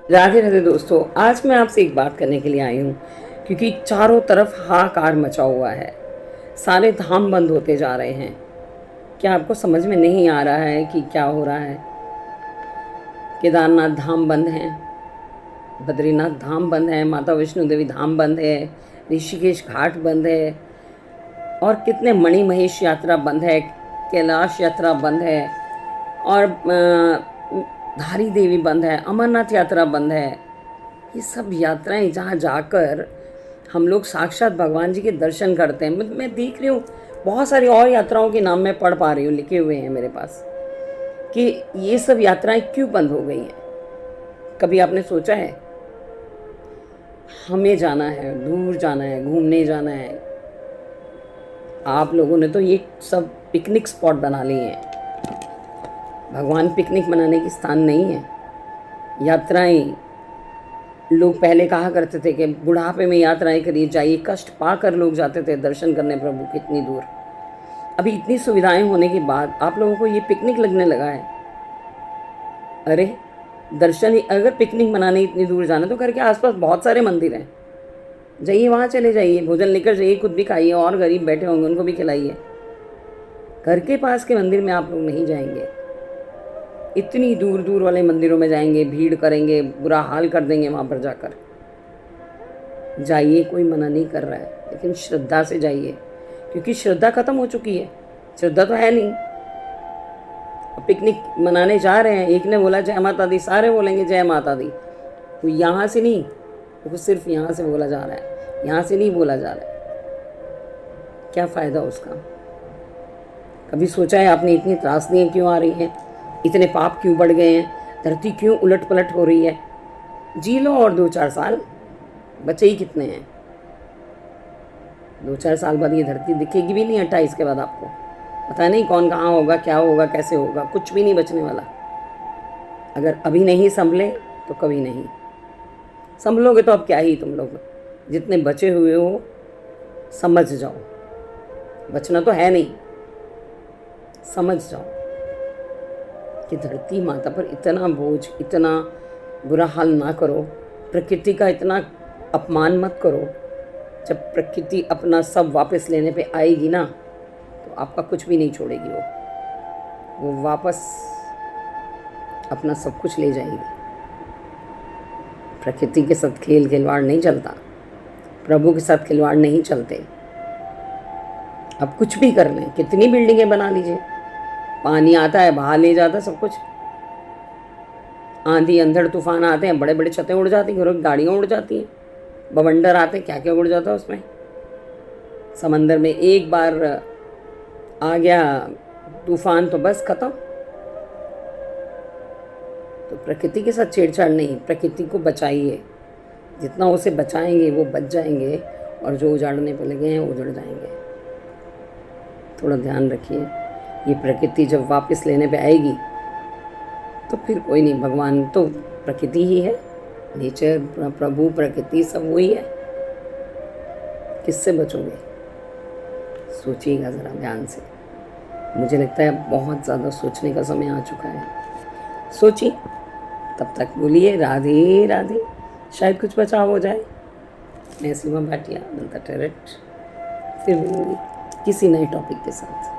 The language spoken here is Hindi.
राधे राधे दोस्तों, आज मैं आपसे एक बात करने के लिए आई हूँ क्योंकि चारों तरफ हाहाकार मचा हुआ है। सारे धाम बंद होते जा रहे हैं। क्या आपको समझ में नहीं आ रहा है कि क्या हो रहा है? केदारनाथ धाम बंद है, बद्रीनाथ धाम बंद है, माता वैष्णो देवी धाम बंद है, ऋषिकेश घाट बंद है और कितने मणिमहेश यात्रा बंद है, कैलाश यात्रा बंद है और धारी देवी बंद है, अमरनाथ यात्रा बंद है। ये सब यात्राएं जहाँ जाकर हम लोग साक्षात भगवान जी के दर्शन करते हैं। मैं देख रही हूँ बहुत सारी और यात्राओं के नाम मैं पढ़ पा रही हूँ, लिखे हुए हैं मेरे पास कि ये सब यात्राएं क्यों बंद हो गई हैं। कभी आपने सोचा है? हमें जाना है, दूर जाना है, घूमने जाना है। आप लोगों ने तो ये सब पिकनिक स्पॉट बना लिए हैं। भगवान पिकनिक मनाने की स्थान नहीं है। यात्राएं, लोग पहले कहा करते थे कि बुढ़ापे में यात्राएं करिए, जाइए। कष्ट पाकर लोग जाते थे दर्शन करने प्रभु की इतनी दूर। अभी इतनी सुविधाएं होने के बाद आप लोगों को ये पिकनिक लगने लगा है। अरे दर्शन ही, अगर पिकनिक मनाने इतनी दूर जाना तो घर के आसपास बहुत सारे मंदिर हैं, जाइए वहाँ चले जाइए, भोजन लेकर जाइए, खुद भी खाइए और गरीब बैठे होंगे उनको भी खिलाइए। घर के पास के मंदिर में आप लोग नहीं जाएंगे, इतनी दूर दूर वाले मंदिरों में जाएंगे, भीड़ करेंगे, बुरा हाल कर देंगे वहाँ पर जाकर। जाइए, कोई मना नहीं कर रहा है, लेकिन श्रद्धा से जाइए, क्योंकि श्रद्धा खत्म हो चुकी है। श्रद्धा तो है नहीं। पिकनिक मनाने जा रहे हैं, एक ने बोला जय माता दी, सारे बोलेंगे जय माता दी। तो यहाँ से नहीं, वो सिर्फ यहाँ से बोला जा रहा है, यहाँ से नहीं बोला जा रहा है। क्या फ़ायदा उसका? कभी सोचा है आपने इतनी त्रासदियाँ क्यों आ रही हैं, इतने पाप क्यों बढ़ गए हैं, धरती क्यों उलट पलट हो रही है? जी लो और 2-4 साल, बचे ही कितने हैं। 2-4 साल बाद ये धरती दिखेगी भी नहीं। 28 के बाद आपको पता नहीं कौन कहाँ होगा, क्या होगा, कैसे होगा, कुछ भी नहीं बचने वाला। अगर अभी नहीं संभले तो कभी नहीं संभलोगे। तो अब क्या ही, तुम लोग जितने बचे हुए हो समझ जाओ, बचना तो है नहीं, समझ जाओ कि धरती माता पर इतना बोझ, इतना बुरा हाल ना करो। प्रकृति का इतना अपमान मत करो। जब प्रकृति अपना सब वापस लेने पे आएगी ना, तो आपका कुछ भी नहीं छोड़ेगी। वो वापस अपना सब कुछ ले जाएगी। प्रकृति के साथ खेल खिलवाड़ नहीं चलता, प्रभु के साथ खिलवाड़ नहीं चलते। अब कुछ भी कर लें, कितनी बिल्डिंगें बना लीजिए, पानी आता है बहा ले जाता सब कुछ। आंधी अंधड़ तूफान आते हैं, बड़े बड़े छतें उड़ जाती हैं, घरों की गाड़ियाँ उड़ जाती हैं, बवंडर आते हैं, क्या क्या उड़ जाता है उसमें। समंदर में एक बार आ गया तूफान तो बस खत्म। तो प्रकृति के साथ छेड़छाड़ नहीं, प्रकृति को बचाइए। जितना उसे बचाएंगे वो बच जाएंगे, और जो उजाड़ने पर लगे हैं उजड़ जाएंगे। थोड़ा ध्यान रखिए। ये प्रकृति जब वापस लेने पे आएगी तो फिर कोई नहीं, भगवान तो प्रकृति ही है, नेचर, प्रभु, प्रकृति सब वही है। किससे बचोगे? सोचिएगा ज़रा ध्यान से। मुझे लगता है बहुत ज़्यादा सोचने का समय आ चुका है। सोचिए, तब तक बोलिए राधे राधे, शायद कुछ बचाव हो जाए। मैं सीमा भाटिया, अनंता टेरेट, फिर मिलूंगी किसी नए टॉपिक के साथ।